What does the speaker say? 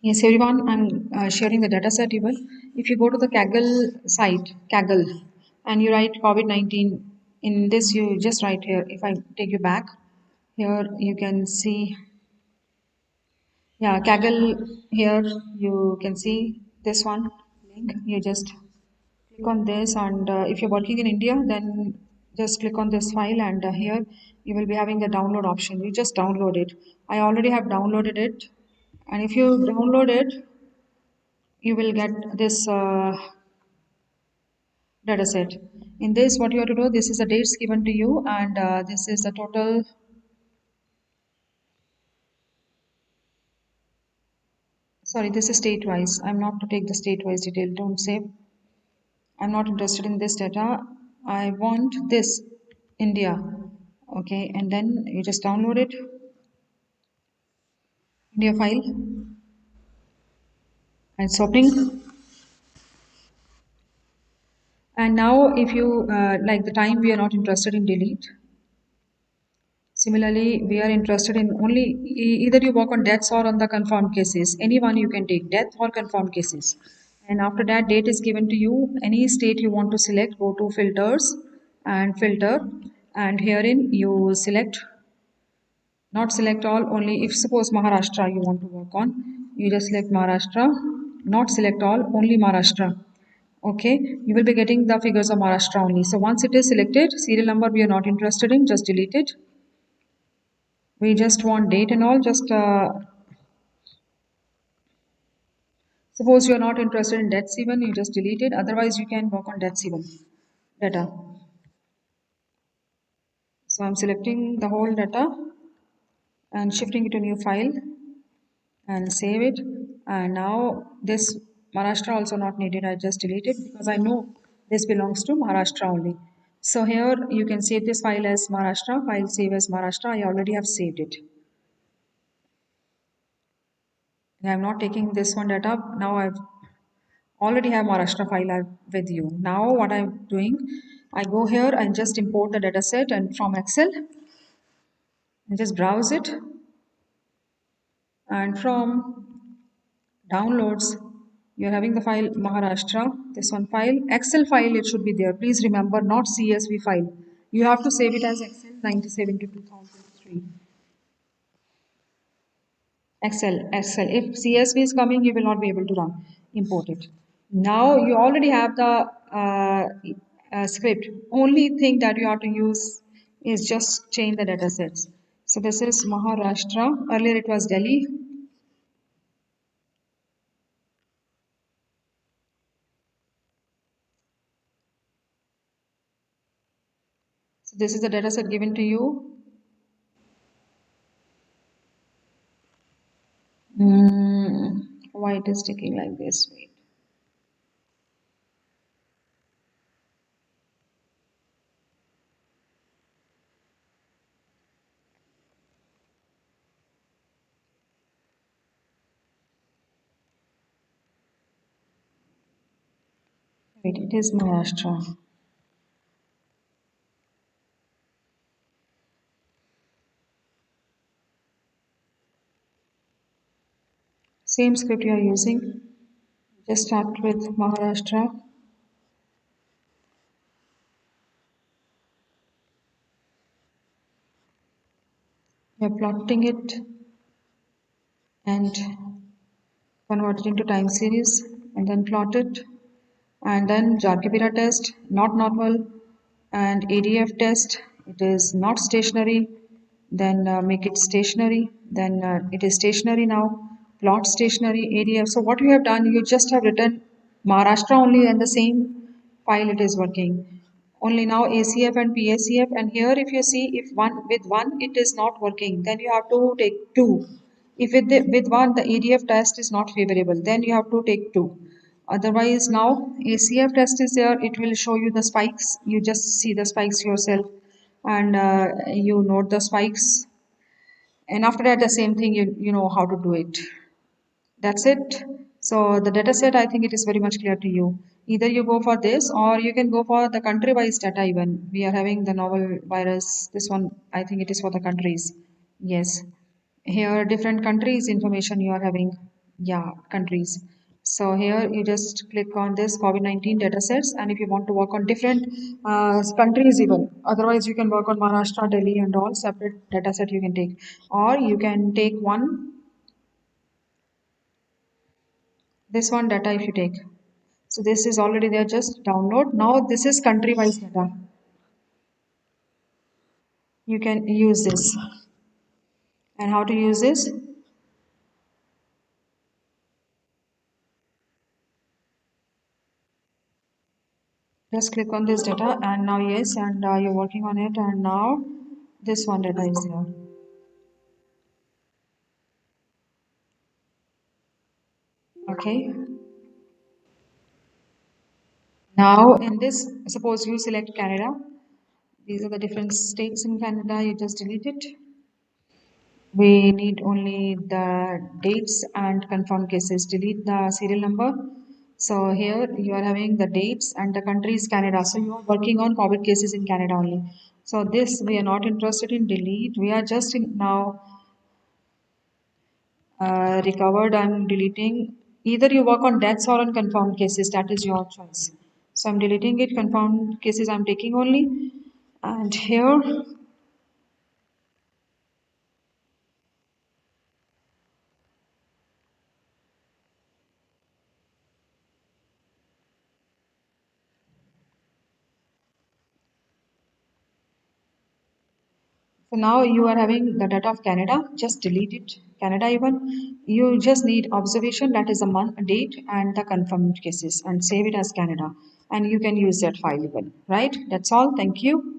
Yes, everyone, I'm sharing the data set even. If you go to the Kaggle site, Kaggle, and you write COVID-19, in this you just write here, if I take you back, here you can see, yeah, Kaggle, here you can see this one link. You just click on this, and if you're working in India, then just click on this file, and here you will be having the download option. You just download it. I already have downloaded it, and if you download it, you will get this data set. In this, what you have to do, this is the dates given to you, and this is the total. Sorry, this is state wise. I'm not to take the state wise detail. Don't save. I'm not interested in this data. I want this India. Okay, and then you just download it, India file, and it's opening. And now, if you like the time, we are not interested in delete. Similarly, we are interested in only either you work on deaths or on the confirmed cases. Anyone you can take, death or confirmed cases. And after that, date is given to you. Any state you want to select, go to filters and filter. And herein you select, not select all, only if suppose Maharashtra you want to work on, you just select Maharashtra, not select all, only Maharashtra. Okay, you will be getting the figures of Maharashtra only. So once it is selected, serial number we are not interested in, just delete it. We just want date and all. Just suppose you're not interested in deaths even, you just delete it. Otherwise, you can work on deaths even data. So I'm selecting the whole data and shifting it to new file and save it. And now this Maharashtra also not needed. I just delete it because I know this belongs to Maharashtra only. So here you can save this file as Maharashtra, file save as Maharashtra. I already have saved it. I'm not taking this one data. Now I've already have Maharashtra file with you. Now what I'm doing, I go here and just import the data set and from Excel and just browse it. And from downloads, you're having the file Maharashtra, this one file, Excel file it should be there. Please remember, not CSV file. You have to save it as Excel 97 to 2003. Excel. If CSV is coming, you will not be able to run, import it. Now you already have the script. Only thing that you have to use is just change the data sets. So this is Maharashtra. Earlier it was Delhi. So this is the data set given to you. Why it is taking like this? Wait. Wait, it is Maharashtra. Same script you are using. Just start with Maharashtra. You are plotting it and convert it into time series and then plot it. And then Jarkipira test, not normal, and ADF test, it is not stationary, then make it stationary, then it is stationary now, plot stationary, ADF. So what you have done, you just have written Maharashtra only and the same file it is working. Only now ACF and PACF, and here if you see if one with one it is not working, then you have to take two. If with one the ADF test is not favorable, then you have to take two. Otherwise, now ACF test is there, it will show you the spikes. You just see the spikes yourself and you note the spikes. And after that, the same thing, you know how to do it. That's it. So the data set, I think it is very much clear to you. Either you go for this or you can go for the country-wise data even. We are having the novel virus. This one, I think it is for the countries. Yes. Here, different countries information you are having. Yeah, countries. So here you just click on this COVID-19 datasets, and if you want to work on different countries even, otherwise you can work on Maharashtra, Delhi, and all separate dataset you can take, or you can take one this one data if you take. So this is already there. Just download. Now this is country-wise data. You can use this. And how to use this? Just click on this data, and now yes, and you're working on it, and now this one data is here. Okay. Now in this, suppose you select Canada. These are the different states in Canada. You just delete it. We need only the dates and confirmed cases. Delete the serial number. So here you are having the dates and the country is Canada. So you are working on COVID cases in Canada only. So this we are not interested in delete. We are just in now recovered. I'm deleting. Either you work on deaths or on confirmed cases. That is your choice. So I'm deleting it. Confirmed cases I'm taking only. And here, so now you are having the data of Canada. Just delete it. Canada even. You just need observation, that is a month, a date, and the confirmed cases, and save it as Canada. And you can use that file even. Right? That's all. Thank you.